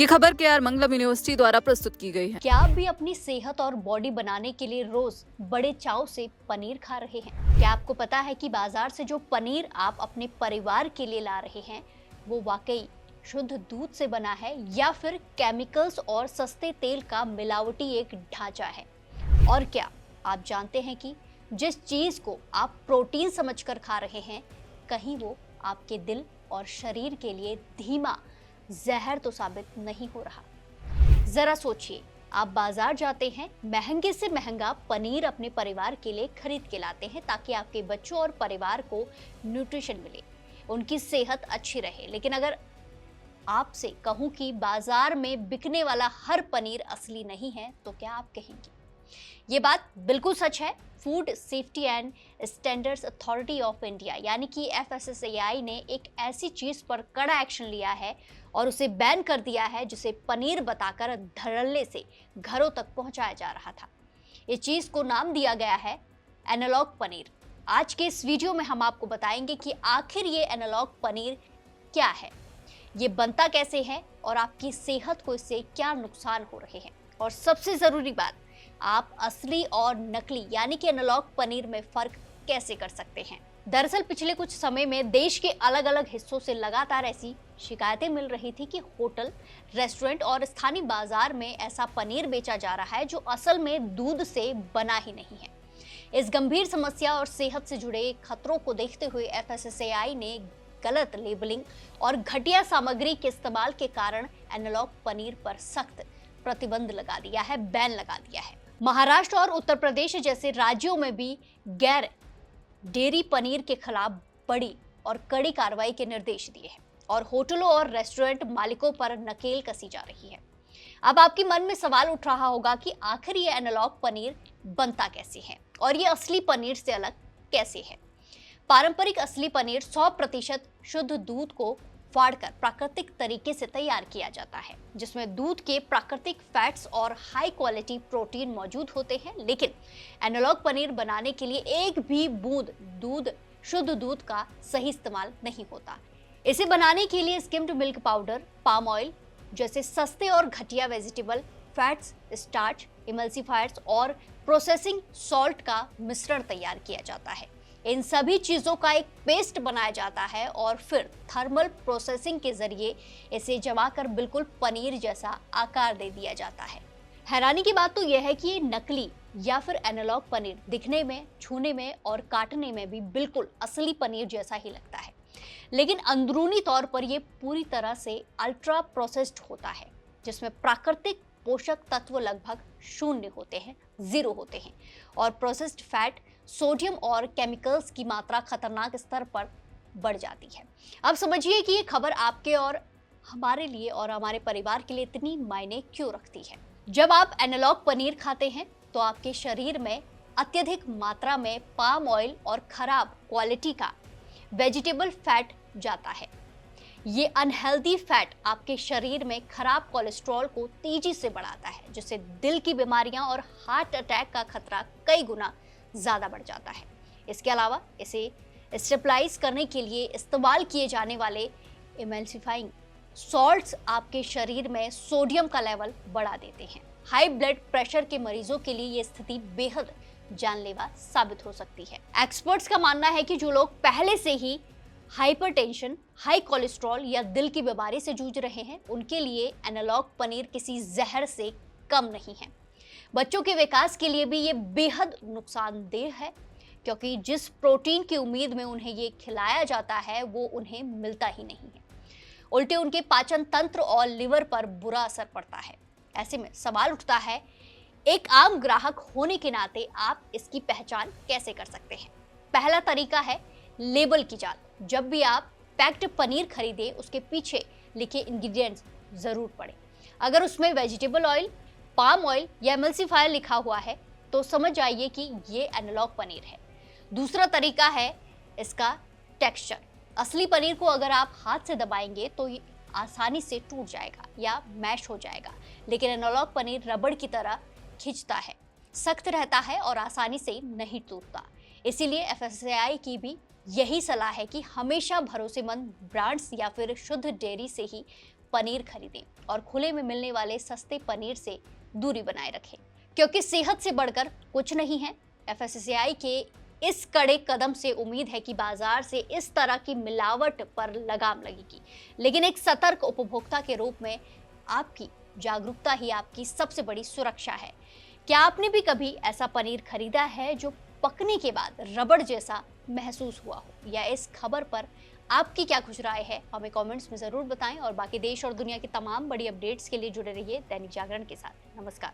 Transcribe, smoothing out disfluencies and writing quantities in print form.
ये खबर केआर मंगलम यूनिवर्सिटी द्वारा प्रस्तुत की गई है। क्या आप भी अपनी सेहत और बॉडी बनाने के लिए रोज बड़े चाव से पनीर खा रहे हैं? क्या आपको पता है कि बाजार से जो पनीर आप अपने परिवार के लिए ला रहे हैं वो वाकई शुद्ध दूध से बना है या फिर केमिकल्स और सस्ते तेल का मिलावटी एक ढांचा है? और क्या आप जानते हैं कि जिस चीज को आप प्रोटीन समझकर खा रहे हैं कहीं वो आपके दिल और शरीर के लिए धीमा जहर तो साबित नहीं हो रहा। जरा सोचिए, आप बाजार जाते हैं, महंगे से महंगा पनीर अपने परिवार के लिए खरीद के लाते हैं ताकि आपके बच्चों और परिवार को न्यूट्रिशन मिले, उनकी सेहत अच्छी रहे। लेकिन अगर आपसे कहूं कि बाजार में बिकने वाला हर पनीर असली नहीं है तो क्या आप कहेंगे? ये बात बिल्कुल सच है। Food safety and standards authority of India यानी कि FSSAI ने एक ऐसी चीज पर कड़ा एक्शन लिया है और उसे बैन कर दिया है जिसे पनीर बताकर धड़ल्ले से घरों तक पहुंचाया जा रहा था। इस चीज को नाम दिया गया है एनालॉग पनीर। आज के इस वीडियो में हम आपको बताएंगे कि आखिर ये एनालॉग पनीर क्या है, ये बनता कैसे है और आपकी सेहत को इससे क्या नुकसान हो रहे हैं, और सबसे जरूरी बात, आप असली और नकली यानी कि एनालॉग पनीर में फर्क कैसे कर सकते हैं। दरअसल पिछले कुछ समय में देश के अलग अलग हिस्सों से लगातार ऐसी शिकायतें मिल रही थी कि होटल, रेस्टोरेंट और स्थानीय बाजार में ऐसा पनीर बेचा जा रहा है जो असल में दूध से बना ही नहीं है। इस गंभीर समस्या और सेहत से जुड़े खतरों को देखते हुए FSSAI ने गलत लेबलिंग और घटिया सामग्री के इस्तेमाल के कारण एनालॉग पनीर पर सख्त प्रतिबंध लगा दिया है, बैन लगा दिया है। महाराष्ट्र और उत्तर प्रदेश जैसे राज्यों में भी गैर डेयरी पनीर के खिलाफ बड़ी और कड़ी कार्रवाई के निर्देश दिए हैं और होटलों और रेस्टोरेंट मालिकों पर नकेल कसी जा रही है। अब आपके मन में सवाल उठ रहा होगा कि आखिर ये एनालॉग पनीर बनता कैसे है और ये असली पनीर से अलग कैसे है। पारंपरिक असली पनीर 100% शुद्ध दूध को फाड़कर प्राकृतिक तरीके से तैयार किया जाता है, जिसमें दूध के प्राकृतिक फैट्स और हाई क्वालिटी प्रोटीन मौजूद होते हैं। लेकिन एनालॉग पनीर बनाने के लिए एक भी बूंद शुद्ध दूध का सही इस्तेमाल नहीं होता। इसे बनाने के लिए skimmed milk powder, palm oil जैसे सस्ते और घटिया वेजिटेबल फैट्स, स्टार्च, इमल्सिफायर्स और प्रोसेसिंग सॉल्ट का मिश्रण तैयार किया जाता है। इन सभी चीजों का एक पेस्ट बनाया जाता है और फिर थर्मल प्रोसेसिंग के जरिए इसे जमाकर बिल्कुल पनीर जैसा आकार दे दिया जाता है। हैरानी की बात तो यह है कि ये नकली या फिर एनालॉग पनीर दिखने में, छूने में और काटने में भी बिल्कुल असली पनीर जैसा ही लगता है, लेकिन अंदरूनी तौर पर यह पूरी तरह से अल्ट्रा प्रोसेस्ड होता है, जिसमें प्राकृतिक पोषक तत्व लगभग शून्य होते हैं, 0 होते हैं, और प्रोसेस्ड फैट, सोडियम और केमिकल्स की मात्रा खतरनाक स्तर पर बढ़ जाती है। अब समझिए कि ये खबर आपके और हमारे लिए और हमारे परिवार के लिए इतनी मायने क्यों रखती है। जब आप एनालॉग पनीर खाते हैं तो आपके शरीर में अत्यधिक मात्रा में पाम ऑयल और खराब क्वालिटी का वेजिटेबल फैट जाता है। ये अनहेल्दी फैट आपके शरीर में खराब कोलेस्ट्रॉल को तेजी से बढ़ाता है, जिससे दिल की बीमारियां और हार्ट अटैक का खतरा कई गुना ज्यादा बढ़ जाता है। इसके अलावा इसे स्टेबलाइज करने के लिए इस्तेमाल किए जाने वाले इमल्सिफाइंग सॉल्ट्स आपके शरीर में सोडियम का लेवल बढ़ा देते हैं। हाई ब्लड प्रेशर के मरीजों के लिए ये स्थिति बेहद जानलेवा साबित हो सकती है। एक्सपर्ट्स का मानना है कि जो लोग पहले से ही हाइपरटेंशन, हाई कोलेस्ट्रॉल या दिल की बीमारी से जूझ रहे हैं, उनके लिए एनालॉग पनीर किसी जहर से कम नहीं है। बच्चों के विकास के लिए भी ये बेहद नुकसानदेह है, क्योंकि जिस प्रोटीन की उम्मीद में उन्हें ये खिलाया जाता है वो उन्हें मिलता ही नहीं है। उल्टे उनके पाचन तंत्र और लिवर पर बुरा असर पड़ता है। ऐसे में सवाल उठता है, एक आम ग्राहक होने के नाते आप इसकी पहचान कैसे कर सकते हैं? पहला तरीका है लेबल की जांच। जब भी आप पैक्ड पनीर खरीदें उसके पीछे लिखे इंग्रेडिएंट्स जरूर पढ़ें। अगर उसमें वेजिटेबल ऑयल, पाम ऑयल या एमल्सिफायर लिखा हुआ है तो समझ जाइए कि ये एनालॉग पनीर है। दूसरा तरीका है इसका टेक्सचर। असली पनीर को अगर आप हाथ से दबाएंगे तो ये आसानी से टूट जाएगा या मैश हो जाएगा, लेकिन एनालॉग पनीर रबड़ की तरह खिंचता है, सख्त रहता है और आसानी से नहीं टूटता। इसीलिए FSSAI की भी यही सलाह है कि हमेशा भरोसेमंद ब्रांड्स या फिर शुद्ध डेयरी से ही पनीर खरीदें और खुले में मिलने वाले सस्ते पनीर से दूरी बनाए रखें, क्योंकि सेहत से बढ़कर कुछ नहीं है। एफएसएसएआई के इस कड़े कदम से उम्मीद है कि बाजार से इस तरह की मिलावट पर लगाम लगेगी, लेकिन एक सतर्क उपभोक्ता के रूप में आपकी जागरूकता ही आपकी सबसे बड़ी सुरक्षा है। क्या आपने भी कभी ऐसा पनीर खरीदा है जो पकने के बाद रबड़ जैसा महसूस हुआ हो? या इस खबर पर आपकी क्या कुछ राय है, हमें कमेंट्स में जरूर बताएं। और बाकी देश और दुनिया की तमाम बड़ी अपडेट्स के लिए जुड़े रहिए दैनिक जागरण के साथ। नमस्कार।